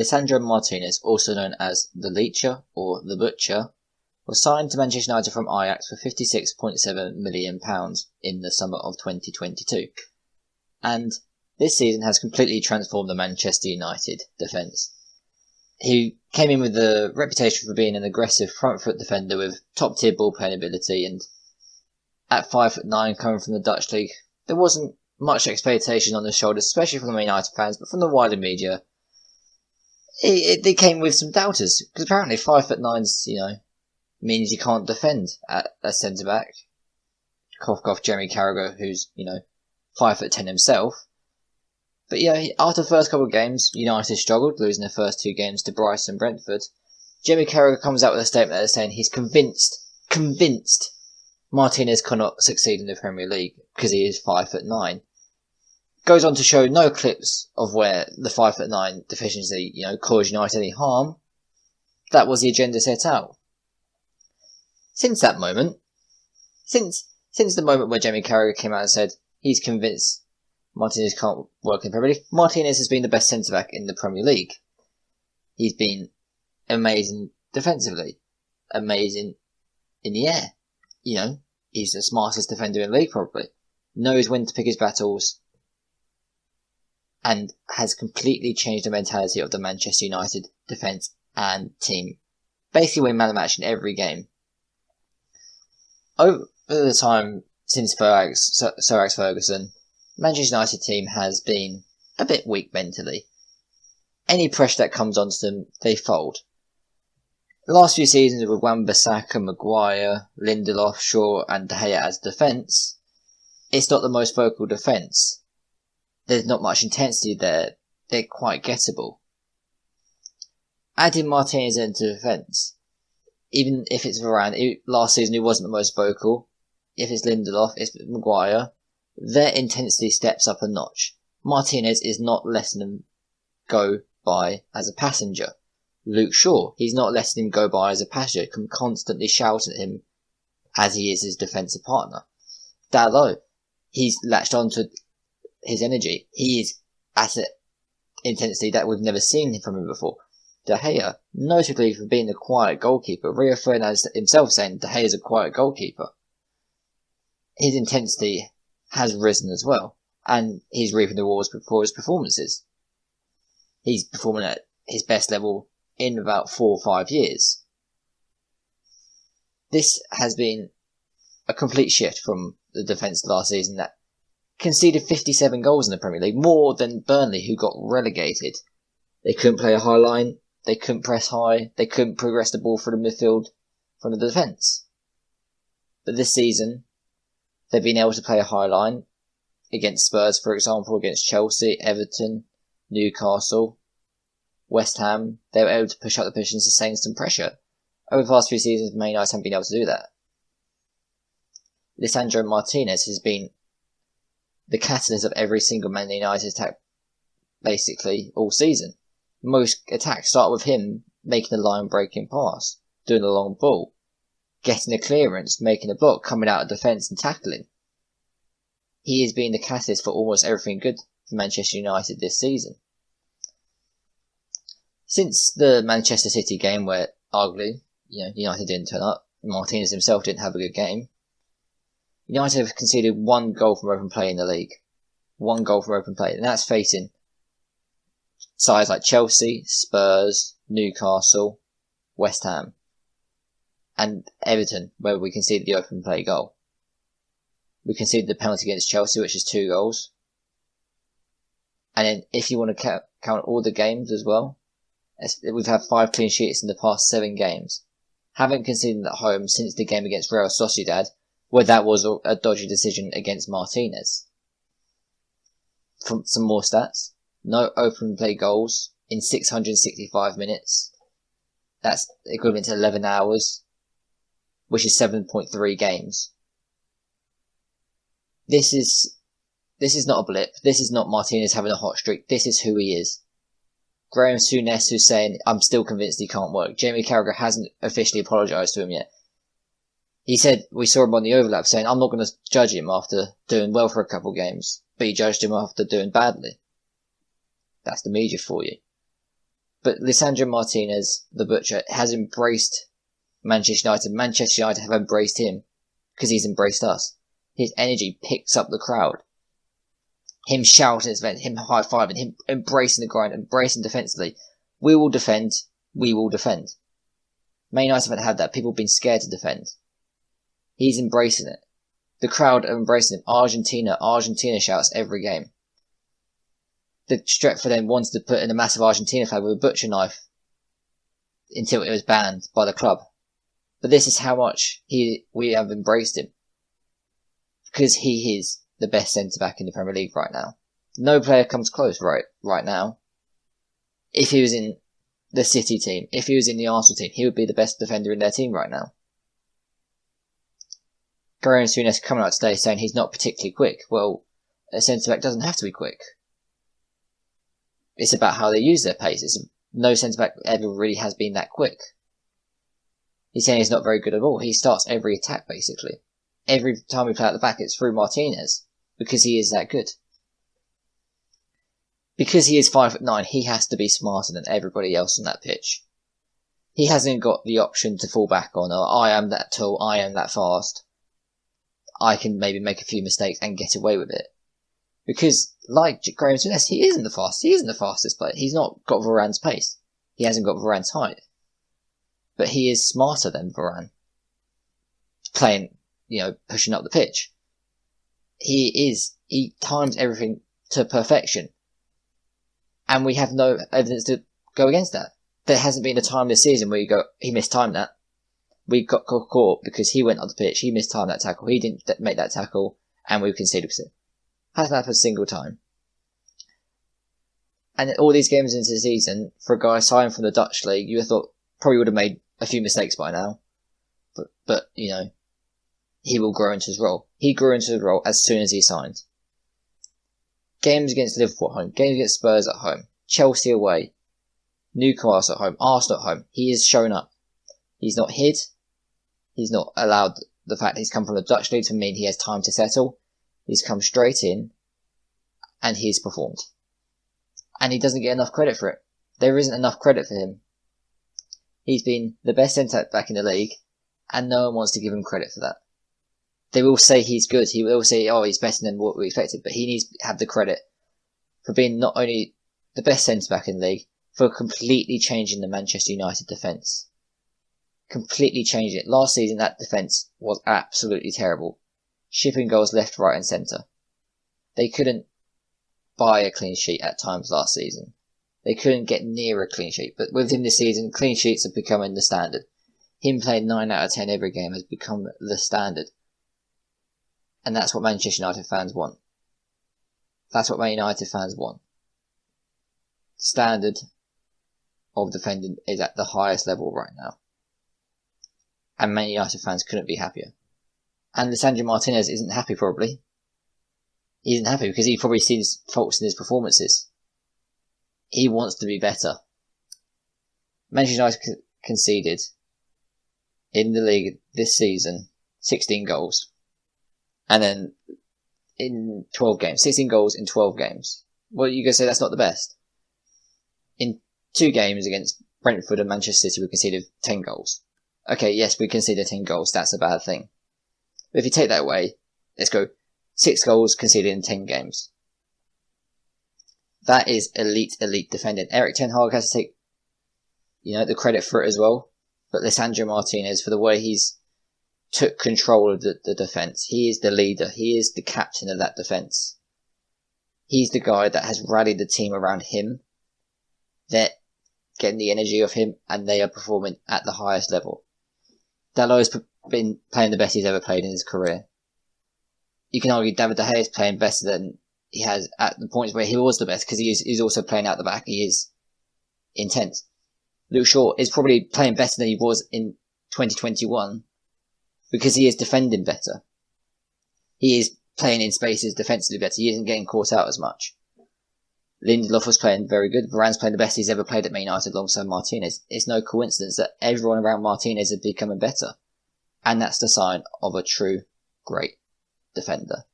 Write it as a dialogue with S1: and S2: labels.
S1: Lisandro Martinez, also known as the Leecher or the Butcher, was signed to Manchester United from Ajax for £56.7 million in the summer of 2022. And this season has completely transformed the Manchester United defence. He came in with the reputation for being an aggressive front foot defender with top tier ball playing ability, and at 5'9", coming from the Dutch league, there wasn't much expectation on his shoulders, especially from the Man United fans, but from the wider media, they came with some doubters, because apparently 5'9", means you can't defend at a centre back. Cough, Jeremy Carragher, who's 5'10" himself. But after the first couple of games, United struggled, losing their first 2 games to Brighton and Brentford. Jeremy Carragher comes out with a statement that is saying he's convinced Martinez cannot succeed in the Premier League because he is 5'9". Goes on to show no clips of where the 5'9" deficiency, caused United any harm. That was the agenda set out. Since that moment, since the moment where Jamie Carragher came out and said he's convinced Martinez can't work in the Premier League, Martinez has been the best centre-back in the Premier League. He's been amazing defensively, amazing in the air. He's the smartest defender in the league probably. Knows when to pick his battles, and has completely changed the mentality of the Manchester United defence and team. Basically winning man of the match in every game. Over the time since Sir Alex Ferguson, Manchester United team has been a bit weak mentally. Any pressure that comes onto them, they fold. The last few seasons with Wan-Bissaka, Maguire, Lindelof, Shaw and De Gea as defence, it's not the most vocal defence. There's not much intensity there. They're quite gettable. Adding Martinez into defence, even if it's Varane, last season he wasn't the most vocal. If it's Lindelof, it's Maguire. Their intensity steps up a notch. Martinez is not letting them go by as a passenger. Luke Shaw, he's not letting him go by as a passenger, constantly shouting at him as he is his defensive partner. Dalot, he's latched onto his energy. He is at an intensity that we've never seen from him before. De Gea, notably for being a quiet goalkeeper, Rio Ferdinand himself saying De Gea is a quiet goalkeeper. His intensity has risen as well, and he's reaping the rewards for his performances. He's performing at his best level in about 4 or 5 years. This has been a complete shift from the defence last season that conceded 57 goals in the Premier League, more than Burnley, who got relegated. They couldn't play a high line, they couldn't press high, they couldn't progress the ball through the midfield from the defence. But this season, they've been able to play a high line against Spurs, for example, against Chelsea, Everton, Newcastle, West Ham. They were able to push up the pitch and sustain some pressure. Over the past few seasons, Man United haven't been able to do that. Lisandro Martinez has been the catalyst of every single Man United attack, basically, all season. Most attacks start with him making a line-breaking pass, doing a long ball, getting a clearance, making a block, coming out of defence and tackling. He has been the catalyst for almost everything good for Manchester United this season. Since the Manchester City game where, arguably, United didn't turn up, Martinez himself didn't have a good game, United have conceded 1 goal from open play in the league. 1 goal from open play, and that's facing sides like Chelsea, Spurs, Newcastle, West Ham, and Everton, where we conceded the open play goal. We conceded the penalty against Chelsea, which is 2 goals. And then, if you want to count all the games as well, we've had 5 clean sheets in the past 7 games. Haven't conceded at home since the game against Real Sociedad, where that was a dodgy decision against Martinez. From some more stats, no open play goals in 665 minutes. That's equivalent to 11 hours, which is 7.3 games. This is not a blip. This is not Martinez having a hot streak. This is who he is. Graham Souness, who's saying, I'm still convinced he can't work. Jamie Carragher hasn't officially apologised to him yet. He said, we saw him on the overlap saying, I'm not going to judge him after doing well for a couple of games, but he judged him after doing badly. That's the media for you. But Lisandro Martinez, the Butcher, has embraced Manchester United. Manchester United have embraced him because he's embraced us. His energy picks up the crowd. Him shouting his event, him high-fiving, him embracing the grind, embracing defensively. We will defend. We will defend. Man United haven't had that. People have been scared to defend. He's embracing it. The crowd are embracing him. Argentina shouts every game. The Stretford then wanted to put in a massive Argentina flag with a butcher knife until it was banned by the club. But this is how much we have embraced him. Because he is the best centre-back in the Premier League right now. No player comes close right now. If he was in the City team, if he was in the Arsenal team, he would be the best defender in their team right now. Graham Souness coming out today saying he's not particularly quick. Well, a centre-back doesn't have to be quick. It's about how they use their pace. No centre-back ever really has been that quick. He's saying he's not very good at all. He starts every attack, basically. Every time we play at the back, it's through Martinez. Because he is that good. Because he is 5'9", he has to be smarter than everybody else on that pitch. He hasn't got the option to fall back on, or I am that tall, I am that fast. I can maybe make a few mistakes and get away with it. Because, like Graham Souness, he isn't the fastest player. He's not got Varane's pace. He hasn't got Varane's height. But he is smarter than Varane. Playing, pushing up the pitch. He times everything to perfection. And we have no evidence to go against that. There hasn't been a time this season where you go, he mistimed that. We got caught because he went on the pitch, he mistimed that tackle, he didn't make that tackle, and we conceded. Hasn't happened a single time. And all these games into the season, for a guy signed from the Dutch league, you thought probably would have made a few mistakes by now. But he will grow into his role. He grew into his role as soon as he signed. Games against Liverpool at home, games against Spurs at home, Chelsea away, Newcastle at home, Arsenal at home. He has shown up. He's not hid. He's not allowed the fact that he's come from the Dutch league to mean he has time to settle. He's come straight in and he's performed. And he doesn't get enough credit for it. There isn't enough credit for him. He's been the best centre-back in the league and no one wants to give him credit for that. They will say he's good. He will say, he's better than what we expected. But he needs to have the credit for being not only the best centre-back in the league, for completely changing the Manchester United defence. Completely changed it. Last season, that defence was absolutely terrible. Shipping goals left, right and centre. They couldn't buy a clean sheet at times last season. They couldn't get near a clean sheet. But with him this season, clean sheets are becoming the standard. Him playing 9 out of 10 every game has become the standard. And that's what Manchester United fans want. That's what Man United fans want. Standard of defending is at the highest level right now. And Man United fans couldn't be happier. And Lisandro Martinez isn't happy probably. He isn't happy because he probably sees faults in his performances. He wants to be better. Manchester United conceded in the league this season 16 goals. And then in 12 games, 16 goals in 12 games. Well, you can say that's not the best. In 2 games against Brentford and Manchester City, we conceded 10 goals. Okay, yes, we conceded 10 goals. That's a bad thing. But if you take that away, let's go 6 goals conceded in 10 games. That is elite defending. Erik ten Hag has to take, the credit for it as well. But Lisandro Martinez, for the way he's took control of the defence. He is the leader. He is the captain of that defence. He's the guy that has rallied the team around him. They're getting the energy of him and they are performing at the highest level. Dalot's been playing the best he's ever played in his career. You can argue David De Gea is playing better than he has at the points where he was the best because he's also playing out the back. He is intense. Luke Shaw is probably playing better than he was in 2021. Because he is defending better. He is playing in spaces defensively better. He isn't getting caught out as much. Lindelof was playing very good. Varane's playing the best he's ever played at Man United alongside Martinez. It's no coincidence that everyone around Martinez is becoming better. And that's the sign of a true great defender.